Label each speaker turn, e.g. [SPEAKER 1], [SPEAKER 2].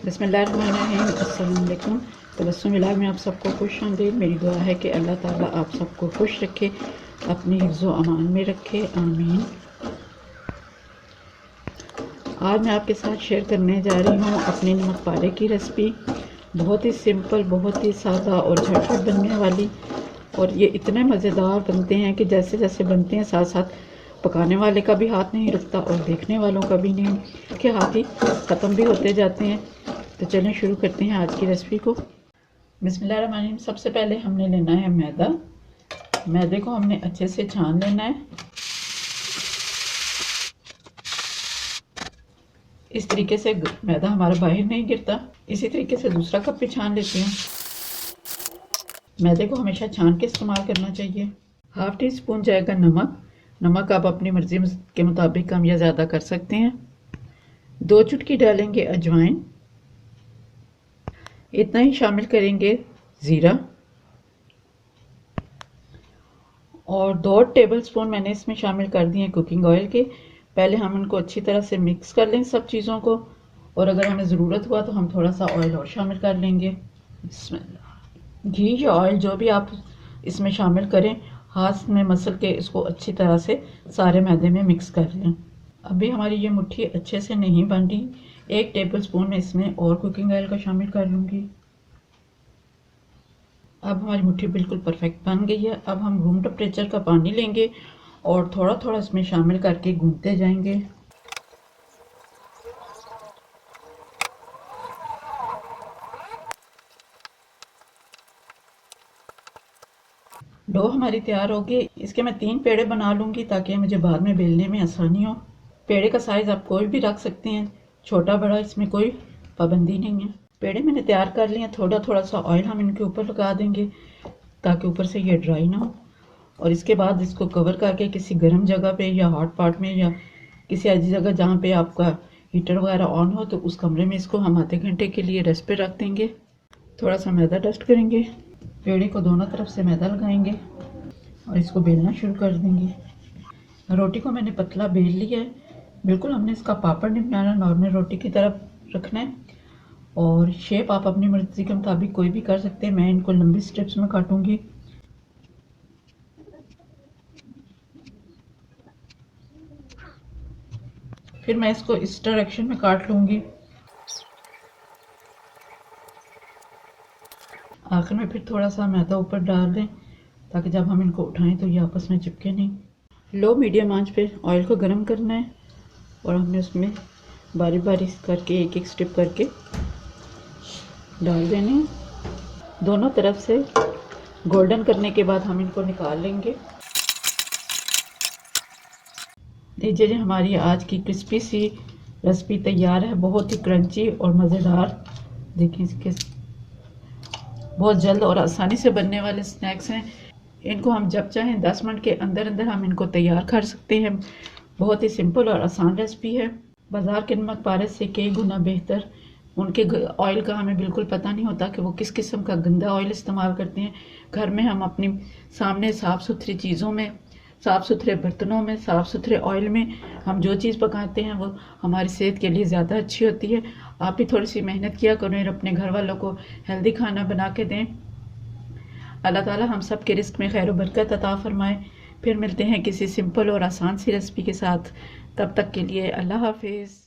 [SPEAKER 1] बिस्मिल्लाहिर्रहमानिर्रहीम। अस्सलाम वालेकुम। तबस्सुम इलाही में आप सबको खुश आमदीद। मेरी दुआ है कि अल्लाह ताला आप सबको खुश रखे, अपनी हिफ्ज़ व अमान में रखे, आमीन। आज मैं आपके साथ शेयर करने जा रही हूँ अपनी नमक पारे की रेसिपी। बहुत ही सिंपल, बहुत ही सादा और झटपट बनने वाली, और ये इतने मज़ेदार बनते हैं कि जैसे जैसे बनते हैं साथ साथ पकाने वाले का भी हाथ नहीं रुकता और देखने वालों का भी नहीं, के हाथ ही ख़त्म भी होते जाते हैं। तो चलें शुरू करते हैं आज की रेसिपी को। बिस्मिल्लाहिर्रहमानिर्रहीम। सबसे पहले हमने लेना है मैदा। मैदे को हमने अच्छे से छान लेना है। इस तरीके से मैदा हमारा बाहर नहीं गिरता। इसी तरीके से दूसरा कप भी छान लेती हूँ। मैदे को हमेशा छान के इस्तेमाल करना चाहिए। हाफ टी स्पून जाएगा नमक। नमक आप अपनी मर्जी के मुताबिक कम या ज़्यादा कर सकते हैं। 2 चुटकी डालेंगे अजवाइन। इतना ही शामिल करेंगे ज़ीरा, और 2 टेबलस्पून मैंने इसमें शामिल कर दिए कुकिंग ऑयल के। पहले हम इनको अच्छी तरह से मिक्स कर लें सब चीज़ों को, और अगर हमें ज़रूरत हुआ तो हम थोड़ा सा ऑयल और शामिल कर लेंगे। बिस्मिल्लाह। घी या ऑयल जो भी आप इसमें शामिल करें, हाथ में मसल के इसको अच्छी तरह से सारे मैदे में मिक्स कर लें। अभी हमारी ये मुट्ठी अच्छे से नहीं बन रही। 1 टेबलस्पून मैं इसमें और कुकिंग ऑयल का शामिल कर लूँगी। अब हमारी मुट्ठी बिल्कुल परफेक्ट बन गई है। अब हम रूम टेम्परेचर का पानी लेंगे और थोड़ा थोड़ा इसमें शामिल करके गूंथते जाएंगे। डो हमारी तैयार होगी। इसके मैं 3 पेड़े बना लूँगी ताकि मुझे बाद में बेलने में आसानी हो। पेड़े का साइज़ आप कोई भी रख सकते हैं, छोटा बड़ा, इसमें कोई पाबंदी नहीं है। पेड़े मैंने तैयार कर लिए हैं। थोड़ा थोड़ा सा ऑयल हम इनके ऊपर लगा देंगे ताकि ऊपर से ये ड्राई ना हो, और इसके बाद इसको कवर करके किसी गर्म जगह पे या हॉट पॉट में या किसी ऐसी जगह जहाँ पे आपका हीटर वगैरह ऑन हो तो उस कमरे में इसको हम आधे घंटे के लिए रेस्ट पे रख देंगे। थोड़ा सा मैदा डस्ट करेंगे, पेड़े को दोनों तरफ से मैदा लगाएंगे और इसको बेलना शुरू कर देंगे। रोटी को मैंने पतला बेल लिया है। बिल्कुल हमने इसका पापड़ नहीं बनाना, नॉर्मल रोटी की तरफ रखना है। और शेप आप अपनी मर्जी के मुताबिक कोई भी कर सकते हैं। मैं इनको लंबी स्ट्रिप्स में काटूंगी। फिर मैं इसको इस डायरेक्शन में काट लूंगी। आखिर में फिर थोड़ा सा मैदा ऊपर डाल दें ताकि जब हम इनको उठाएं तो ये आपस में चिपके नहीं। लो मीडियम आंच पे ऑयल को गर्म करना है और हमने उसमें बारी बारी करके एक एक स्ट्रिप करके डाल देने हैं। दोनों तरफ से गोल्डन करने के बाद हम इनको निकाल लेंगे। लीजिए जी, हमारी आज की क्रिस्पी सी रेसिपी तैयार है। बहुत ही क्रंची और मज़ेदार। देखिए, इसके बहुत जल्द और आसानी से बनने वाले स्नैक्स हैं। इनको हम जब चाहें 10 मिनट के अंदर अंदर हम इनको तैयार कर सकते हैं। बहुत ही सिंपल और आसान रेसिपी है। बाज़ार के नमक पारे से कई गुना बेहतर। उनके ऑयल का हमें बिल्कुल पता नहीं होता कि वो किस किस्म का गंदा ऑयल इस्तेमाल करते हैं। घर में हम अपनी सामने साफ़ सुथरी चीज़ों में, साफ़ सुथरे बर्तनों में, साफ़ सुथरे ऑयल में हम जो चीज़ पकाते हैं वो हमारी सेहत के लिए ज़्यादा अच्छी होती है। आप भी थोड़ी सी मेहनत किया करें और अपने घर वालों को हेल्दी खाना बना के दें। अल्लाह ताला हम सब के रिस्क में खैर बरकत अता फरमाए। फिर मिलते हैं किसी सिंपल और आसान सी रेसिपी के साथ। तब तक के लिए अल्लाह हाफिज़।